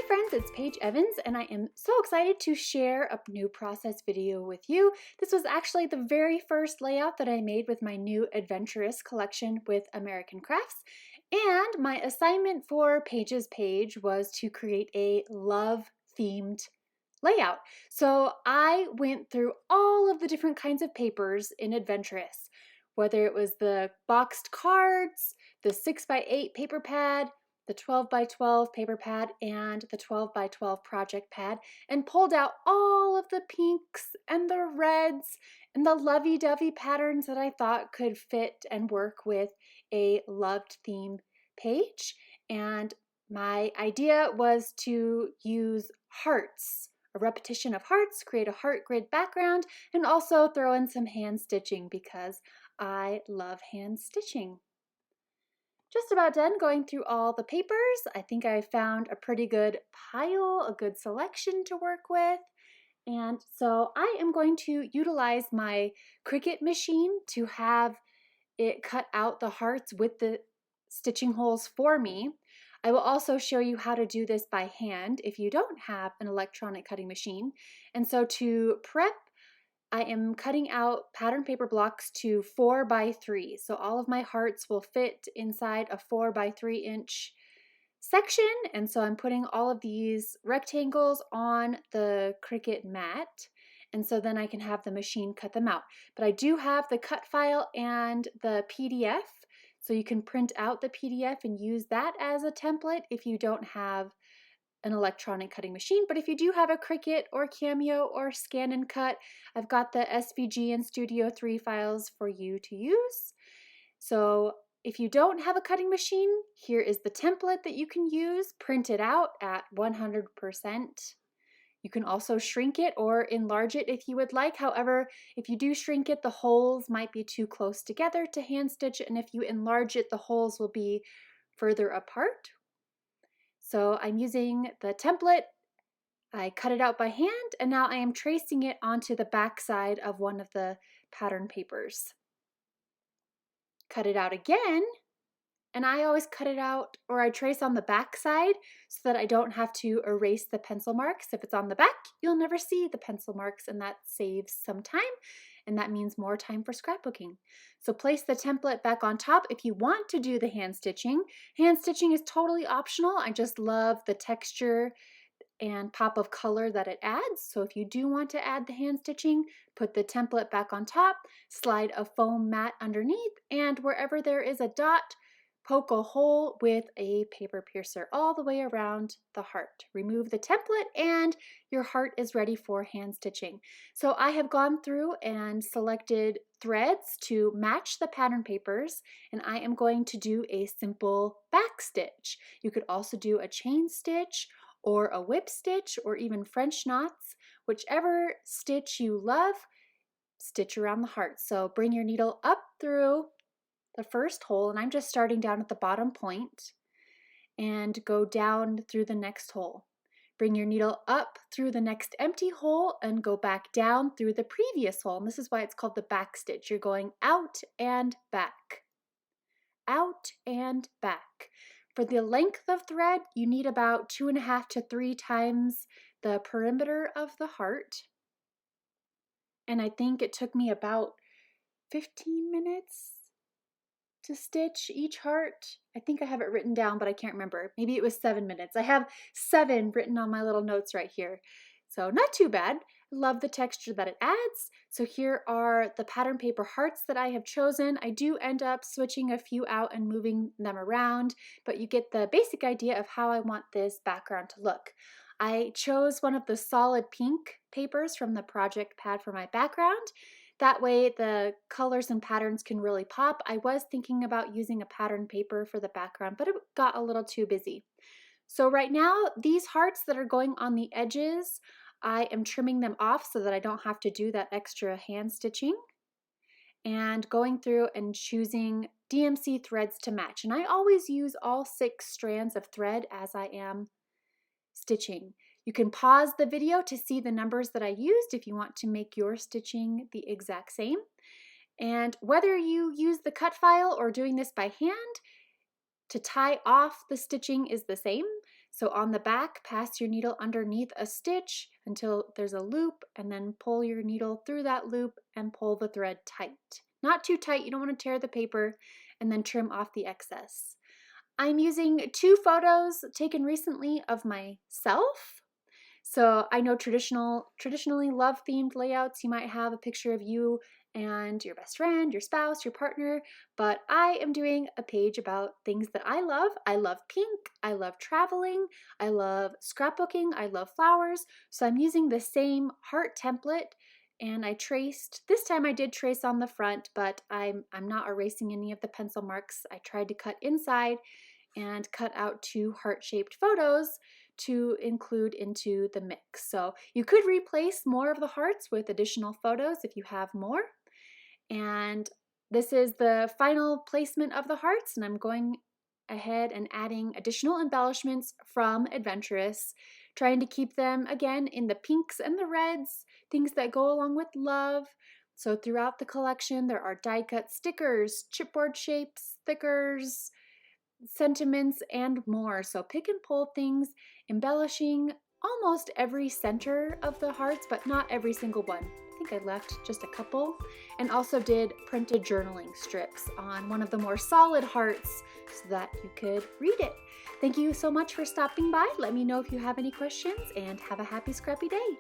friends, it's Paige Evans and I am so excited to share a new process video with you. This was actually the very first layout that I made with my new adventurous collection with American Crafts. And my assignment for Paige's page was to create a love themed layout. So I went through all of the different kinds of papers in Adventurous, whether it was the boxed cards, the 6x8 paper pad, the 12x12 paper pad, and the 12x12 project pad, and pulled out all of the pinks and the reds and the lovey-dovey patterns that I thought could fit and work with a loved theme page. And my idea was to use hearts, a repetition of hearts, create a heart grid background, and also throw in some hand stitching because I love hand stitching. Just about done going through all the papers. I think I found a pretty good pile, a good selection to work with. And so I am going to utilize my Cricut machine to have it cut out the hearts with the stitching holes for me. I will also show you how to do this by hand if you don't have an electronic cutting machine. And so to prep, I am cutting out pattern paper blocks to 4x3. So all of my hearts will fit inside a 4x3 inch section. And so I'm putting all of these rectangles on the Cricut mat. And so then I can have the machine cut them out. But I do have the cut file and the PDF. So you can print out the PDF and use that as a template if you don't have an electronic cutting machine. But if you do have a Cricut or Cameo or Scan and Cut, I've got the SVG and Studio 3 files for you to use. So if you don't have a cutting machine, here is the template that you can use. Print it out at 100%. You can also shrink it or enlarge it if you would like. However, if you do shrink it, the holes might be too close together to hand stitch, and if you enlarge it, the holes will be further apart. So I'm using the template, I cut it out by hand, and now I am tracing it onto the back side of one of the pattern papers. Cut it out again, and I always cut it out, or I trace on the back side so that I don't have to erase the pencil marks. If it's on the back, you'll never see the pencil marks, and that saves some time, and that means more time for scrapbooking. So place the template back on top if you want to do the hand stitching. Hand stitching is totally optional. I just love the texture and pop of color that it adds. So if you do want to add the hand stitching, put the template back on top, slide a foam mat underneath, and wherever there is a dot, poke a hole with a paper piercer all the way around the heart. Remove the template and your heart is ready for hand stitching. So I have gone through and selected threads to match the pattern papers, and I am going to do a simple back stitch. You could also do a chain stitch or a whip stitch or even French knots. Whichever stitch you love, stitch around the heart. So bring your needle up through the first hole, and I'm just starting down at the bottom point, and go down through the next hole. Bring your needle up through the next empty hole and go back down through the previous hole. And this is why it's called the back stitch. You're going out and back, out and back. For the length of thread, you need about 2.5 to 3 times the perimeter of the heart. And I think it took me about 15 minutes to stitch each heart. I think I have it written down, but I can't remember. Maybe it was 7 minutes. I have 7 written on my little notes right here. So not too bad. I love the texture that it adds. So here are the pattern paper hearts that I have chosen. I do end up switching a few out and moving them around, but you get the basic idea of how I want this background to look. I chose one of the solid pink papers from the project pad for my background. That way the colors and patterns can really pop. I was thinking about using a pattern paper for the background, but it got a little too busy. So right now, these hearts that are going on the edges, I am trimming them off so that I don't have to do that extra hand stitching, and going through and choosing DMC threads to match. And I always use all 6 strands of thread as I am stitching. You can pause the video to see the numbers that I used if you want to make your stitching the exact same. And whether you use the cut file or doing this by hand, to tie off the stitching is the same. So on the back, pass your needle underneath a stitch until there's a loop, and then pull your needle through that loop and pull the thread tight. Not too tight, you don't want to tear the paper, and then trim off the excess. I'm using 2 photos taken recently of myself. So I know traditionally love-themed layouts, you might have a picture of you and your best friend, your spouse, your partner, but I am doing a page about things that I love. I love pink, I love traveling, I love scrapbooking, I love flowers. So I'm using the same heart template, and this time I did trace on the front, but I'm not erasing any of the pencil marks. I tried to cut inside and cut out 2 heart-shaped photos to include into the mix. So you could replace more of the hearts with additional photos if you have more. And this is the final placement of the hearts, and I'm going ahead and adding additional embellishments from Adventurous, trying to keep them again in the pinks and the reds, things that go along with love. So throughout the collection there are die cut stickers, chipboard shapes, stickers, sentiments, and more. So pick and pull things, embellishing almost every center of the hearts, but not every single one. I think I left just a couple, and also did printed journaling strips on one of the more solid hearts so that you could read it. Thank you so much for stopping by. Let me know if you have any questions, and have a happy scrappy day.